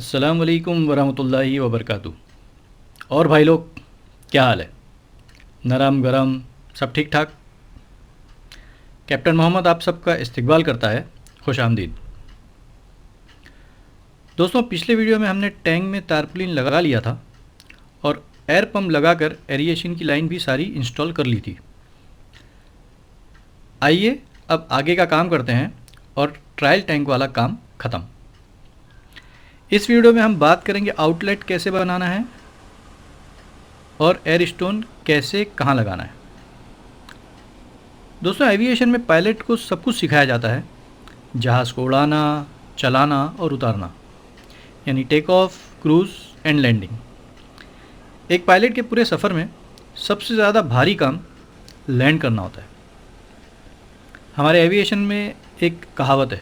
अस्सलामुअलैकुम वरहमतुल्लाहि वबरकातुहू। और भाई लोग, क्या हाल है? नरम गरम सब ठीक ठाक। कैप्टन मोहम्मद आप सबका इस्तकबाल करता है। खुश आमदीद। दोस्तों, पिछले वीडियो में हमने टैंक में तारपुलिन लगा लिया था और एयर पंप लगाकर एरिएशन की लाइन भी सारी इंस्टॉल कर ली थी। आइए अब आगे का काम करते हैं और ट्रायल टैंक वाला काम ख़त्म। इस वीडियो में हम बात करेंगे आउटलेट कैसे बनाना है और एयर स्टोन कैसे कहाँ लगाना है। दोस्तों, एविएशन में पायलट को सब कुछ सिखाया जाता है, जहाज़ को उड़ाना, चलाना और उतारना, यानी take off, cruise and landing. एक पायलट के पूरे सफ़र में सबसे ज़्यादा भारी काम लैंड करना होता है। हमारे एविएशन में एक कहावत है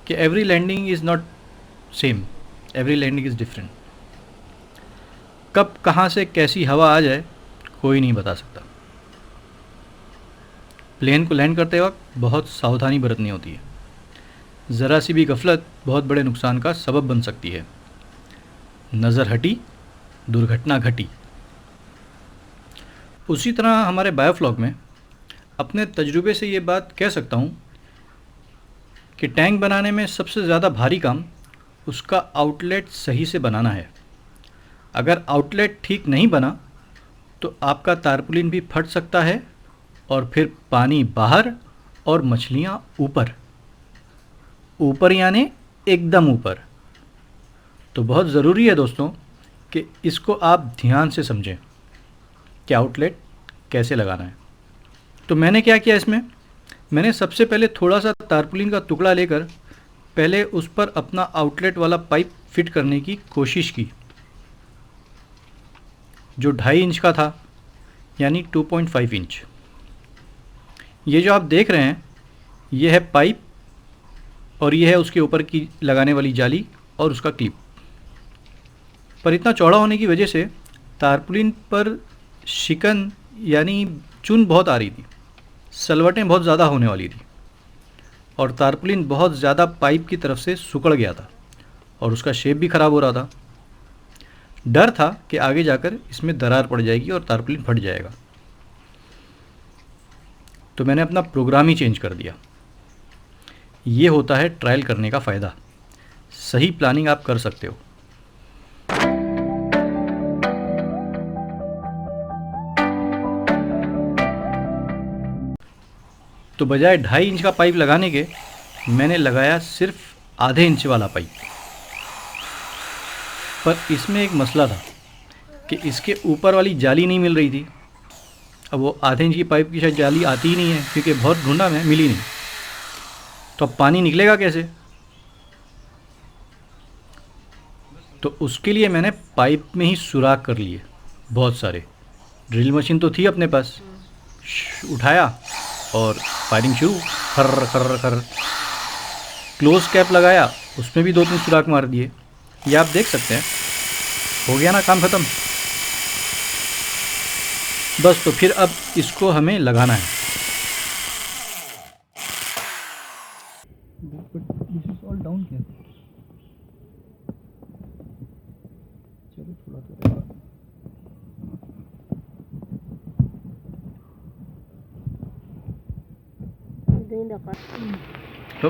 कि every landing is not same, every landing is different. कब कहाँ से कैसी हवा आ जाए कोई नहीं बता सकता। प्लेन को लैंड करते वक्त बहुत सावधानी बरतनी होती है। ज़रा सी भी गफलत बहुत बड़े नुकसान का सबब बन सकती है। नज़र हटी, दुर्घटना घटी। उसी तरह हमारे बायोफ्लॉग में अपने तजुर्बे से ये बात कह सकता हूँ कि टैंक बनाने में सबसे ज़्यादा भारी काम उसका आउटलेट सही से बनाना है। अगर आउटलेट ठीक नहीं बना तो आपका तारपुलिन भी फट सकता है और फिर पानी बाहर और मछलियाँ ऊपर। ऊपर यानी एकदम ऊपर। तो बहुत ज़रूरी है दोस्तों कि इसको आप ध्यान से समझें कि आउटलेट कैसे लगाना है। तो मैंने क्या किया, इसमें मैंने सबसे पहले थोड़ा सा तारपुलिन का टुकड़ा लेकर पहले उस पर अपना आउटलेट वाला पाइप फिट करने की कोशिश की, जो 2.5 इंच का था, यानी 2.5 इंच। ये जो आप देख रहे हैं ये है पाइप और ये है उसके ऊपर की लगाने वाली जाली और उसका क्लिप। पर इतना चौड़ा होने की वजह से तारपुलिन पर शिकन यानी चुन बहुत आ रही थी, सलवटें बहुत ज़्यादा होने वाली थी और तारपुलिन बहुत ज़्यादा पाइप की तरफ से सिकुड़ गया था और उसका शेप भी ख़राब हो रहा था। डर था कि आगे जाकर इसमें दरार पड़ जाएगी और तारपुलिन फट जाएगा। तो मैंने अपना प्रोग्राम ही चेंज कर दिया। ये होता है ट्रायल करने का फ़ायदा। सही प्लानिंग आप कर सकते हो। तो बजाय 2.5 इंच का पाइप लगाने के मैंने लगाया सिर्फ आधे इंच वाला पाइप। पर इसमें एक मसला था कि इसके ऊपर वाली जाली नहीं मिल रही थी। अब वो आधे इंच की पाइप की शायद जाली आती ही नहीं है, क्योंकि बहुत ढूंढा मैं, मिली नहीं। तो अब पानी निकलेगा कैसे? तो उसके लिए मैंने पाइप में ही सुराख कर लिए बहुत सारे। ड्रिल मशीन तो थी अपने पास, उठाया और फायरिंग शुरू, खर खर खर। क्लोज कैप लगाया, उसमें भी 2-3 सुराख मार दिए। ये आप देख सकते हैं। हो गया ना काम ख़त्म। बस, तो फिर अब इसको हमें लगाना है। तो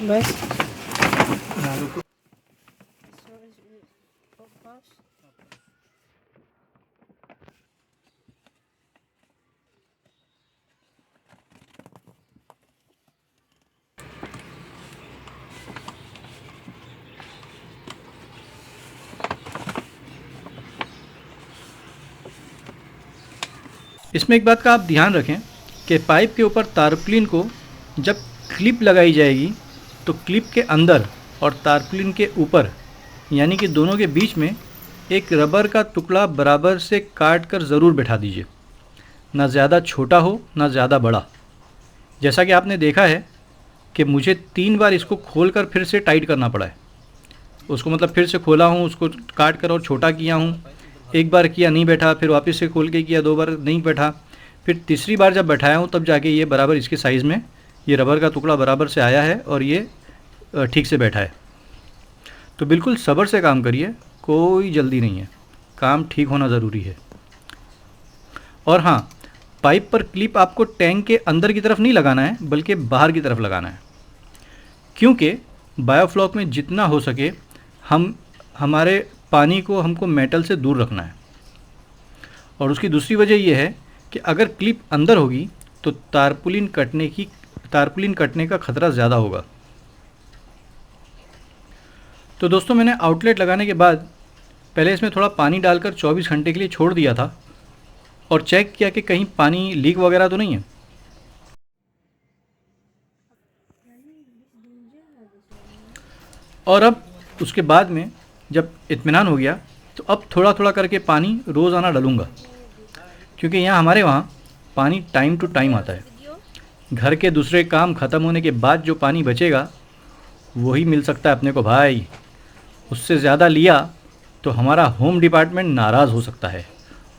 बस इसमें एक बात का आप ध्यान रखें कि पाइप के ऊपर तारपुलिन को जब क्लिप लगाई जाएगी तो क्लिप के अंदर और तारपुलिन के ऊपर, यानी कि दोनों के बीच में एक रबर का टुकड़ा बराबर से काट कर ज़रूर बैठा दीजिए। ना ज़्यादा छोटा हो ना ज़्यादा बड़ा। जैसा कि आपने देखा है कि मुझे 3 बार इसको खोल कर फिर से टाइट करना पड़ा है। उसको मतलब फिर से खोला हूँ, उसको काट कर और छोटा किया हूँ। एक बार किया नहीं बैठा, फिर वापस से खोल के किया, 2 बार नहीं बैठा, फिर तीसरी बार जब बैठाया हूँ तब जाके ये बराबर इसके साइज़ में ये रबर का टुकड़ा बराबर से आया है और ये ठीक से बैठा है। तो बिल्कुल सब्र से काम करिए, कोई जल्दी नहीं है, काम ठीक होना ज़रूरी है। और हाँ, पाइप पर क्लिप आपको टैंक के अंदर की तरफ नहीं लगाना है बल्कि बाहर की तरफ लगाना है, क्योंकि बायोफ्लॉक में जितना हो सके हमारे पानी को हमको मेटल से दूर रखना है। और उसकी दूसरी वजह यह है कि अगर क्लिप अंदर होगी तो तारपुलिन कटने का ख़तरा ज़्यादा होगा। तो दोस्तों, मैंने आउटलेट लगाने के बाद पहले इसमें थोड़ा पानी डालकर 24 घंटे के लिए छोड़ दिया था और चेक किया कि कहीं पानी लीक वगैरह तो नहीं है। और अब उसके बाद में जब इत्मीनान हो गया तो अब थोड़ा थोड़ा करके पानी रोज़ाना डालूँगा, क्योंकि यहाँ हमारे वहाँ पानी टाइम टू टाइम आता है। घर के दूसरे काम ख़त्म होने के बाद जो पानी बचेगा वही मिल सकता है अपने को भाई। उससे ज़्यादा लिया तो हमारा होम डिपार्टमेंट नाराज़ हो सकता है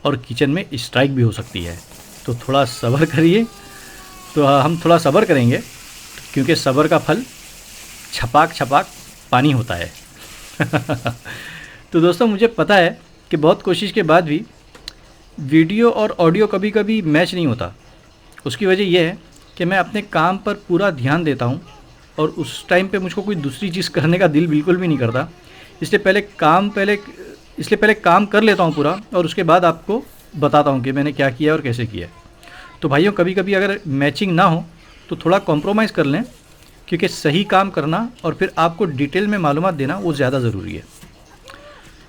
और किचन में स्ट्राइक भी हो सकती है। तो थोड़ा सब्र करिए। तो हम थोड़ा सब्र करेंगे, क्योंकि सब्र का फल छपाक छपाक पानी होता है। तो दोस्तों, मुझे पता है कि बहुत कोशिश के बाद भी वीडियो और ऑडियो कभी कभी मैच नहीं होता। उसकी वजह यह है कि मैं अपने काम पर पूरा ध्यान देता हूँ और उस टाइम पे मुझको कोई दूसरी चीज़ करने का दिल बिल्कुल भी नहीं करता। इसलिए पहले काम कर लेता हूँ पूरा और उसके बाद आपको बताता हूँ कि मैंने क्या किया और कैसे किया। तो भाइयों, कभी कभी अगर मैचिंग ना हो तो थोड़ा कॉम्प्रोमाइज़ कर लें, क्योंकि सही काम करना और फिर आपको डिटेल में मालूमात देना वो ज़्यादा ज़रूरी है।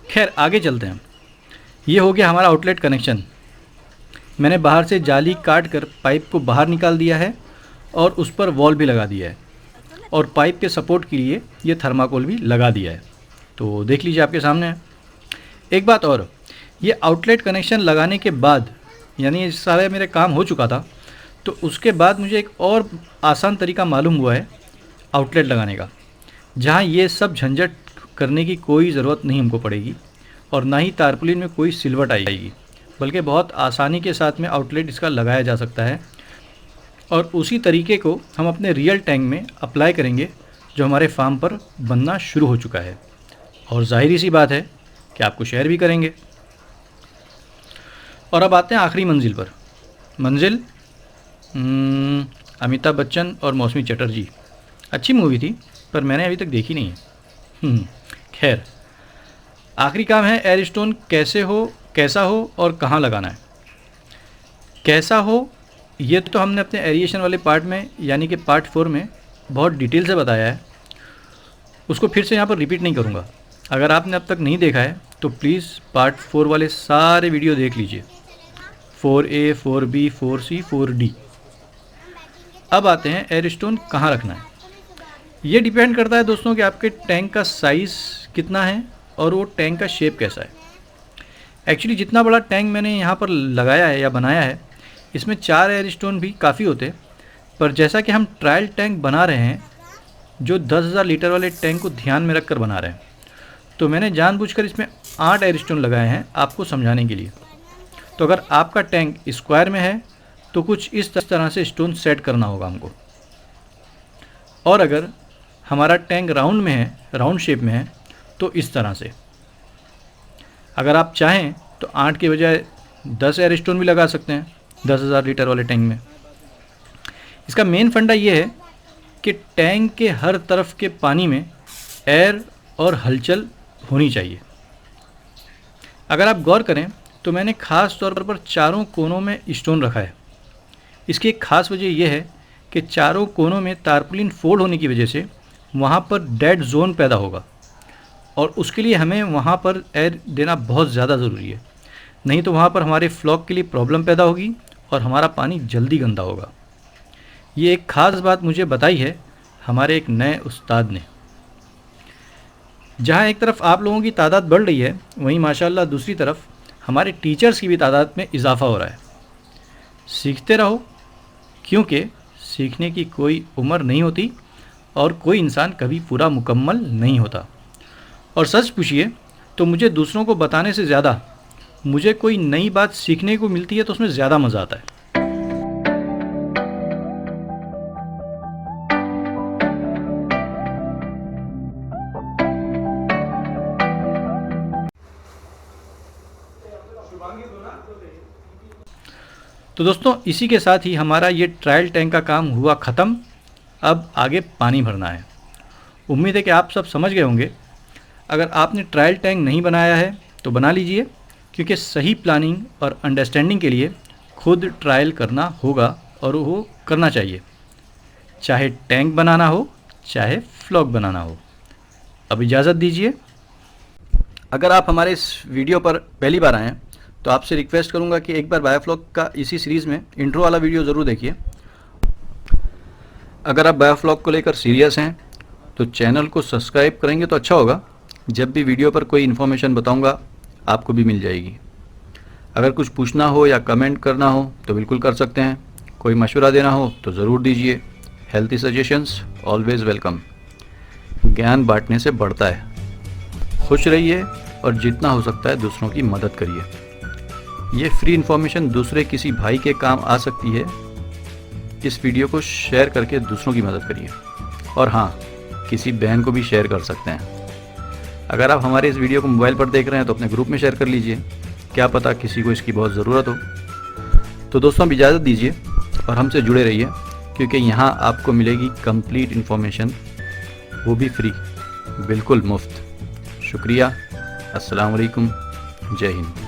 खैर, आगे चलते हैं। ये हो गया हमारा आउटलेट कनेक्शन। मैंने बाहर से जाली काट कर पाइप को बाहर निकाल दिया है और उस पर वॉल भी लगा दिया है और पाइप के सपोर्ट के लिए ये थर्माकोल भी लगा दिया है। तो देख लीजिए, आपके सामने है। एक बात और, ये आउटलेट कनेक्शन लगाने के बाद, यानी ये सारा मेरे काम हो चुका था, तो उसके बाद मुझे एक और आसान तरीका मालूम हुआ है आउटलेट लगाने का, जहाँ ये सब झंझट करने की कोई ज़रूरत नहीं हमको पड़ेगी और ना ही तारपुलिन में कोई सिलवट आएगी, बल्कि बहुत आसानी के साथ में आउटलेट इसका लगाया जा सकता है। और उसी तरीके को हम अपने रियल टैंक में अप्लाई करेंगे जो हमारे फार्म पर बनना शुरू हो चुका है, और ज़ाहिर सी बात है कि आपको शेयर भी करेंगे। और अब आते हैं आखिरी मंजिल पर। मंजिल अमिताभ बच्चन और मौसमी चटर्जी, अच्छी मूवी थी पर मैंने अभी तक देखी नहीं है। खैर, आखिरी काम है एयर स्टोन कैसा हो और कहाँ लगाना है। कैसा हो ये तो हमने अपने एरिएशन वाले पार्ट में, यानी कि पार्ट 4 में बहुत डिटेल से बताया है। उसको फिर से यहाँ पर रिपीट नहीं करूँगा। अगर आपने अब तक नहीं देखा है तो प्लीज़ पार्ट 4 वाले सारे वीडियो देख लीजिए, 4A, 4B, 4C, 4D। अब आते हैं एयर स्टोन कहाँ रखना है। ये डिपेंड करता है दोस्तों कि आपके टैंक का साइज़ कितना है और वो टैंक का शेप कैसा है। एक्चुअली जितना बड़ा टैंक मैंने यहाँ पर लगाया है या बनाया है, इसमें 4 एयर स्टोन भी काफ़ी होते, पर जैसा कि हम ट्रायल टैंक बना रहे हैं जो 10,000 लीटर वाले टैंक को ध्यान में रखकर बना रहे हैं, तो मैंने जानबूझकर इसमें 8 एयर स्टोन लगाए हैं आपको समझाने के लिए। तो अगर आपका टैंक स्क्वायर में है तो कुछ इस तरह से स्टोन सेट करना होगा हमको, और अगर हमारा टैंक राउंड में है, राउंड शेप में है, तो इस तरह से। अगर आप चाहें तो 8 के बजाय 10 एयर स्टोन भी लगा सकते हैं 10,000 लीटर वाले टैंक में। इसका मेन फंडा ये है कि टैंक के हर तरफ के पानी में एयर और हलचल होनी चाहिए। अगर आप गौर करें तो मैंने ख़ास तौर पर चारों कोनों में स्टोन रखा है। इसकी एक ख़ास वजह यह है कि चारों कोनों में तारपुलिन फोल्ड होने की वजह से वहाँ पर डेड जोन पैदा होगा, और उसके लिए हमें वहाँ पर एयर देना बहुत ज़्यादा ज़रूरी है। नहीं तो वहाँ पर हमारे फ्लॉक के लिए प्रॉब्लम पैदा होगी और हमारा पानी जल्दी गंदा होगा। ये एक ख़ास बात मुझे बताई है हमारे एक नए उस्ताद ने। जहाँ एक तरफ आप लोगों की तादाद बढ़ रही है, वहीं माशाल्लाह दूसरी तरफ हमारे टीचर्स की भी तादाद में इजाफ़ा हो रहा है। सीखते रहो, क्योंकि सीखने की कोई उम्र नहीं होती और कोई इंसान कभी पूरा मुकम्मल नहीं होता। और सच पूछिए तो मुझे दूसरों को बताने से ज़्यादा मुझे कोई नई बात सीखने को मिलती है तो उसमें ज़्यादा मज़ा आता है। तो दोस्तों इसी के साथ ही हमारा ये ट्रायल टैंक का काम हुआ ख़त्म। अब आगे पानी भरना है। उम्मीद है कि आप सब समझ गए होंगे। अगर आपने ट्रायल टैंक नहीं बनाया है तो बना लीजिए, क्योंकि सही प्लानिंग और अंडरस्टैंडिंग के लिए खुद ट्रायल करना होगा और वो करना चाहिए, चाहे टैंक बनाना हो चाहे फ्लॉग बनाना हो। अब इजाज़त दीजिए। अगर आप हमारे इस वीडियो पर पहली बार आए हैं तो आपसे रिक्वेस्ट करूंगा कि एक बार बायोफ्लॉग का इसी सीरीज़ में इंट्रो वाला वीडियो ज़रूर देखिए। अगर आप बायोफ्लॉग को लेकर सीरियस हैं तो चैनल को सब्सक्राइब करेंगे तो अच्छा होगा। जब भी वीडियो पर कोई इन्फॉर्मेशन बताऊंगा आपको भी मिल जाएगी। अगर कुछ पूछना हो या कमेंट करना हो तो बिल्कुल कर सकते हैं। कोई मशवरा देना हो तो ज़रूर दीजिए। Healthy suggestions always welcome. ज्ञान बांटने से बढ़ता है। खुश रहिए और जितना हो सकता है दूसरों की मदद करिए। ये फ्री इन्फॉर्मेशन दूसरे किसी भाई के काम आ सकती है। इस वीडियो को शेयर करके दूसरों की मदद करिए। और हाँ, किसी बहन को भी शेयर कर सकते हैं। अगर आप हमारे इस वीडियो को मोबाइल पर देख रहे हैं तो अपने ग्रुप में शेयर कर लीजिए, क्या पता किसी को इसकी बहुत ज़रूरत हो। तो दोस्तों अब इजाज़त दीजिए और हमसे जुड़े रहिए, क्योंकि यहाँ आपको मिलेगी कंप्लीट इन्फॉर्मेशन, वो भी फ्री, बिल्कुल मुफ्त। शुक्रिया। अस्सलाम वालेकुम। जय हिंद।